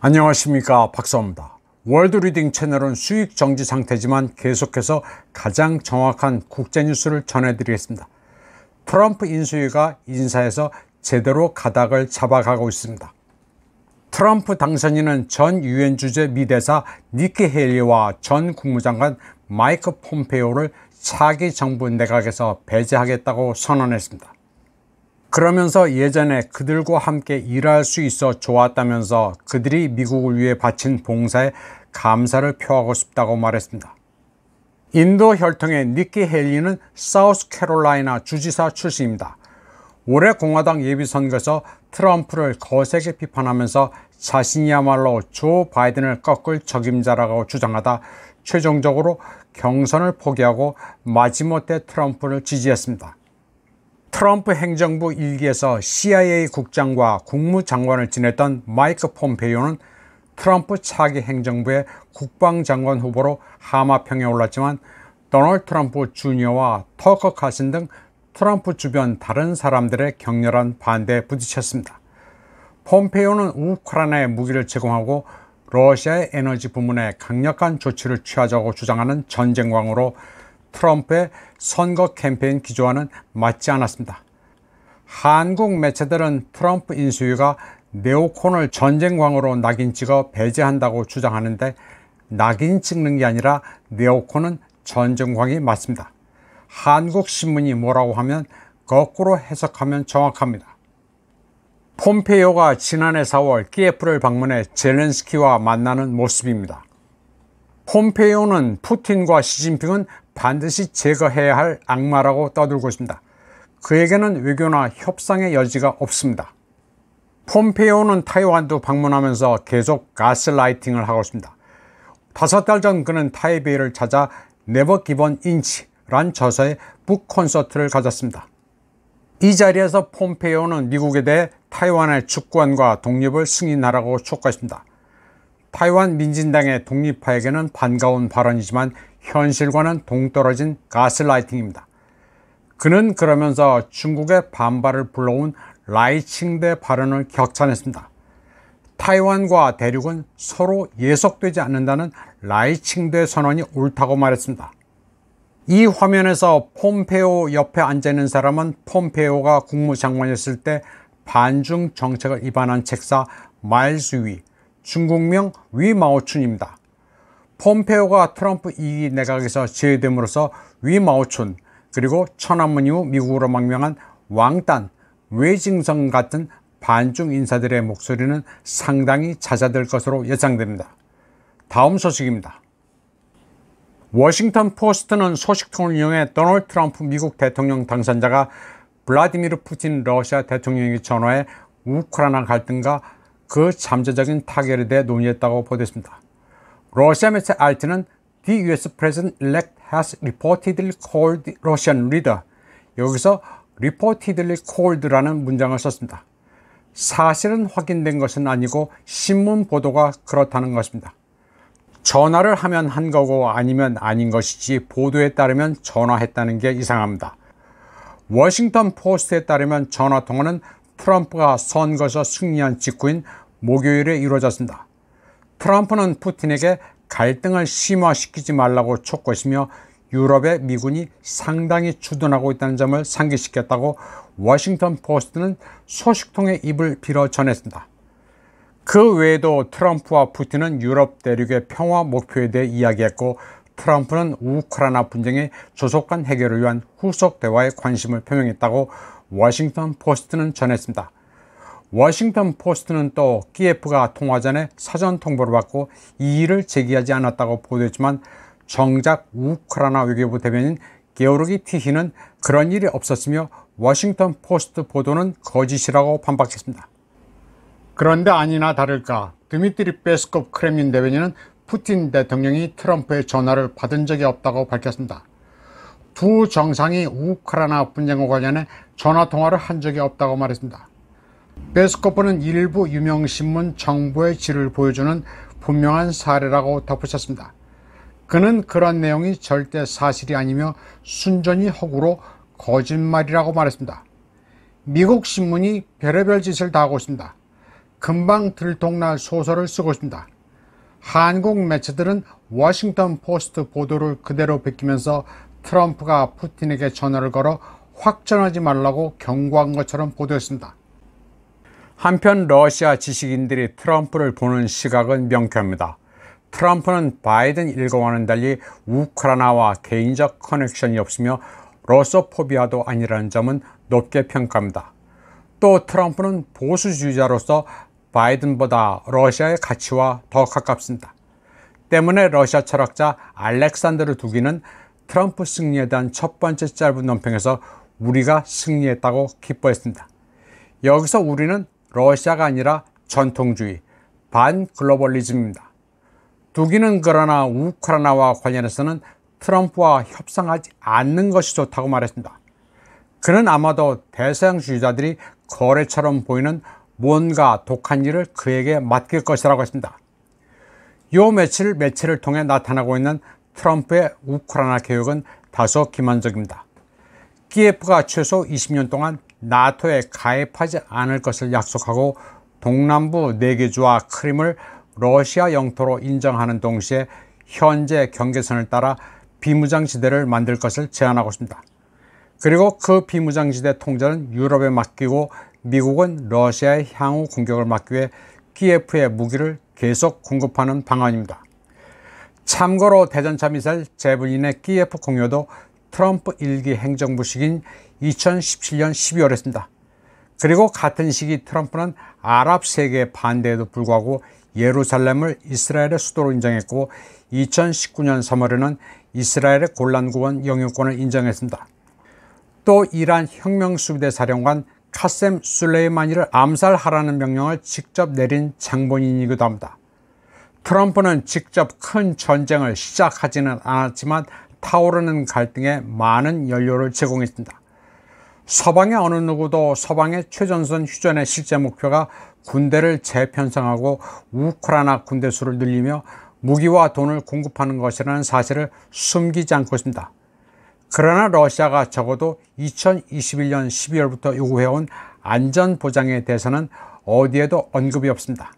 안녕하십니까, 박사입니다. 월드 리딩 채널은 수익 정지 상태지만 계속해서 가장 정확한 국제 뉴스를 전해드리겠습니다. 트럼프 인수위가 인사에서 제대로 가닥을 잡아가고 있습니다. 트럼프 당선인은 전 유엔 주재 미 대사 니키 헤일리와 전 국무장관 마이크 폼페이오를 차기 정부 내각에서 배제하겠다고 선언했습니다. 그러면서 예전에 그들과 함께 일할 수 있어 좋았다면서 그들이 미국을 위해 바친 봉사에 감사를 표하고 싶다고 말했습니다. 인도 혈통의 니키 헤일리는 사우스캐롤라이나 주지사 출신입니다. 올해 공화당 예비선거에서 트럼프를 거세게 비판하면서 자신이야말로 조 바이든을 꺾을 적임자라고 주장하다 최종적으로 경선을 포기하고 마지못해 트럼프를 지지했습니다. 트럼프 행정부 일기에서 CIA 국장과 국무장관을 지냈던 마이크 폼페이오는 트럼프 차기 행정부의 국방장관 후보로 하마평에 올랐지만 도널드 트럼프 주니어와 터커 칼슨 등 트럼프 주변 다른 사람들의 격렬한 반대에 부딪혔습니다. 폼페이오는 우크라이나에 무기를 제공하고 러시아의 에너지 부문에 강력한 조치를 취하자고 주장하는 전쟁광으로 트럼프의 선거 캠페인 기조와는 맞지 않았습니다. 한국 매체들은 트럼프 인수위가 네오콘을 전쟁광으로 낙인 찍어 배제한다고 주장하는데 낙인 찍는 게 아니라 네오콘은 전쟁광이 맞습니다. 한국 신문이 뭐라고 하면 거꾸로 해석하면 정확합니다. 폼페이오가 지난해 4월 키예프를 방문해 젤렌스키와 만나는 모습입니다. 폼페이오는 푸틴과 시진핑은 반드시 제거해야 할 악마라고 떠들고 있습니다. 그에게는 외교나 협상의 여지가 없습니다. 폼페이오는 타이완도 방문하면서 계속 가스라이팅을 하고 있습니다. 5달 전 그는 타이베이를 찾아 Never Give an Inch란 저서의 북 콘서트를 가졌습니다. 이 자리에서 폼페이오는 미국에 대해 타이완의 주권과 독립을 승인하라고 촉구했습니다. 타이완 민진당의 독립파에게는 반가운 발언이지만 현실과는 동떨어진 가스라이팅입니다. 그는 그러면서 중국의 반발을 불러온 라이칭대 발언을 격찬했습니다. 타이완과 대륙은 서로 예속되지 않는다는 라이칭대 선언이 옳다고 말했습니다. 이 화면에서 폼페이오 옆에 앉아있는 사람은 폼페이오가 국무장관이었을 때 반중 정책을 입안한 책사 마일스 위, 중국명 위마오춘입니다. 폼페이오가 트럼프 2기 내각에서 제외됨으로써 위마오춘 그리고 천안문 이후 미국으로 망명한 왕단, 웨징성 같은 반중 인사들의 목소리는 상당히 잦아들 것으로 예상됩니다. 다음 소식입니다. 워싱턴 포스트는 소식통을 이용해 도널드 트럼프 미국 대통령 당선자가 블라디미르 푸틴 러시아 대통령에게 전화해 우크라이나 갈등과 그 잠재적인 타결에 대해 논의했다고 보도했습니다. 러시아 매체 RT는 The US President-elect has reportedly called the Russian leader. 여기서 reportedly called라는 문장을 썼습니다. 사실은 확인된 것은 아니고 신문 보도가 그렇다는 것입니다. 전화를 하면 한 거고 아니면 아닌 것이지 보도에 따르면 전화했다는 게 이상합니다. 워싱턴 포스트에 따르면 전화통화는 트럼프가 선거에서 승리한 직후인 목요일에 이루어졌습니다. 트럼프는 푸틴에게 갈등을 심화시키지 말라고 촉구했으며 유럽의 미군이 상당히 주둔하고 있다는 점을 상기시켰다고 워싱턴 포스트는 소식통의 입을 빌어 전했습니다. 그 외에도 트럼프와 푸틴은 유럽 대륙의 평화 목표에 대해 이야기했고 트럼프는 우크라이나 분쟁의 조속한 해결을 위한 후속 대화에 관심을 표명했다고 워싱턴 포스트는 전했습니다. 워싱턴 포스트는 또 키예프가 통화 전에 사전 통보를 받고 이의를 제기하지 않았다고 보도했지만 정작 우크라이나 외교부 대변인 게오르기 티히는 그런 일이 없었으며 워싱턴 포스트 보도는 거짓이라고 반박했습니다. 그런데 아니나 다를까 드미트리 페스코프 크렘린 대변인은 푸틴 대통령이 트럼프의 전화를 받은 적이 없다고 밝혔습니다. 두 정상이 우크라이나 분쟁과 관련해 전화통화를 한 적이 없다고 말했습니다. 페스코프는 일부 유명신문 정보의 질을 보여주는 분명한 사례라고 덧붙였습니다. 그는 그런 내용이 절대 사실이 아니며 순전히 허구로 거짓말이라고 말했습니다. 미국 신문이 별의별 짓을 다 하고 있습니다. 금방 들통날 소설을 쓰고 있습니다. 한국 매체들은 워싱턴 포스트 보도를 그대로 베끼면서 트럼프가 푸틴에게 전화를 걸어 확전하지 말라고 경고한 것처럼 보도했습니다. 한편 러시아 지식인들이 트럼프를 보는 시각은 명쾌합니다. 트럼프는 바이든 일가와는 달리 우크라이나와 개인적 커넥션이 없으며 러소포비아도 아니라는 점은 높게 평가합니다. 또 트럼프는 보수주의자로서 바이든보다 러시아의 가치와 더 가깝습니다. 때문에 러시아 철학자 알렉산드르 두기는 트럼프 승리에 대한 첫 번째 짧은 논평에서 우리가 승리했다고 기뻐했습니다. 여기서 우리는 러시아가 아니라 전통주의, 반글로벌리즘입니다. 두기는 그러나 우크라이나와 관련해서는 트럼프와 협상하지 않는 것이 좋다고 말했습니다. 그는 아마도 대서양주의자들이 거래처럼 보이는 뭔가 독한 일을 그에게 맡길 것이라고 했습니다. 요 며칠 매체를 통해 나타나고 있는 트럼프의 우크라이나 계획은 다소 기만적입니다. 키예프가 최소 20년 동안 나토에 가입하지 않을 것을 약속하고 동남부 4개 주와 크림을 러시아 영토로 인정하는 동시에 현재 경계선을 따라 비무장지대를 만들 것을 제안하고 있습니다. 그리고 그 비무장지대 통제는 유럽에 맡기고 미국은 러시아의 향후 공격을 막기 위해 키예프에 무기를 계속 공급하는 방안입니다. 참고로 대전차 미사일 제블린의 키예프 공유도 트럼프 1기 행정부 시기인 2017년 12월에 했습니다. 그리고 같은 시기 트럼프는 아랍 세계의 반대에도 불구하고 예루살렘을 이스라엘의 수도로 인정했고 2019년 3월에는 이스라엘의 골란구원 영유권을 인정했습니다. 또 이란 혁명수비대 사령관 카셈 술레이마니를 암살하라는 명령을 직접 내린 장본인이기도 합니다. 트럼프는 직접 큰 전쟁을 시작하지는 않았지만 타오르는 갈등에 많은 연료를 제공했습니다. 서방의 어느 누구도 서방의 최전선 휴전의 실제 목표가 군대를 재편성하고 우크라이나 군대 수를 늘리며 무기와 돈을 공급하는 것이라는 사실을 숨기지 않고 있습니다. 그러나 러시아가 적어도 2021년 12월부터 요구해온 안전보장에 대해서는 어디에도 언급이 없습니다.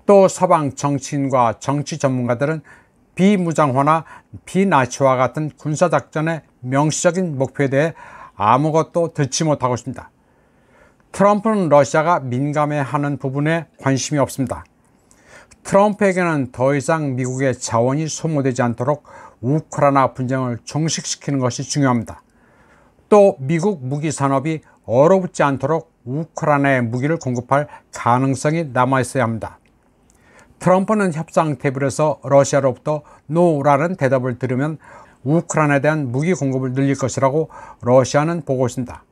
또 서방 정치인과 정치 전문가들은 비무장화나 비나치화 같은 군사작전의 명시적인 목표에 대해 아무것도 듣지 못하고 있습니다. 트럼프는 러시아가 민감해하는 부분에 관심이 없습니다. 트럼프에게는 더 이상 미국의 자원이 소모되지 않도록 우크라이나 분쟁을 종식시키는 것이 중요합니다. 또 미국 무기 산업이 얼어붙지 않도록 우크라이나에 무기를 공급할 가능성이 남아있어야 합니다. 트럼프는 협상 테이블에서 러시아로부터 노라는 대답을 들으면 우크라이나에 대한 무기 공급을 늘릴 것이라고 러시아는 보고 있습니다.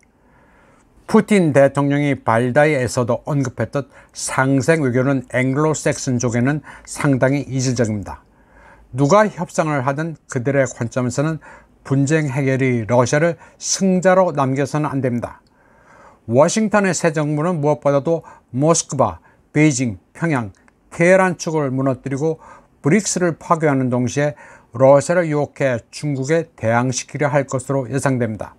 푸틴 대통령이 발다이에서도 언급했듯 상생 외교는 앵글로색슨족에는 상당히 이질적입니다. 누가 협상을 하든 그들의 관점에서는 분쟁 해결이 러시아를 승자로 남겨서는 안 됩니다. 워싱턴의 새 정부는 무엇보다도 모스크바, 베이징, 평양, 테헤란 측을 무너뜨리고 브릭스를 파괴하는 동시에 러시아를 유혹해 중국에 대항시키려 할 것으로 예상됩니다.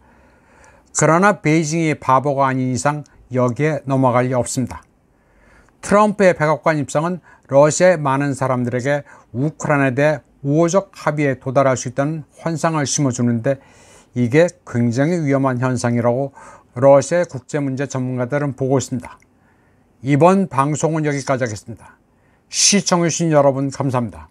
그러나 베이징이 바보가 아닌 이상 여기에 넘어갈 리 없습니다. 트럼프의 백악관 입성은 러시아의 많은 사람들에게 우크라이나에 대해 우호적 합의에 도달할 수 있다는 환상을 심어주는데 이게 굉장히 위험한 현상이라고 러시아의 국제문제 전문가들은 보고 있습니다. 이번 방송은 여기까지 하겠습니다. 시청해주신 여러분 감사합니다.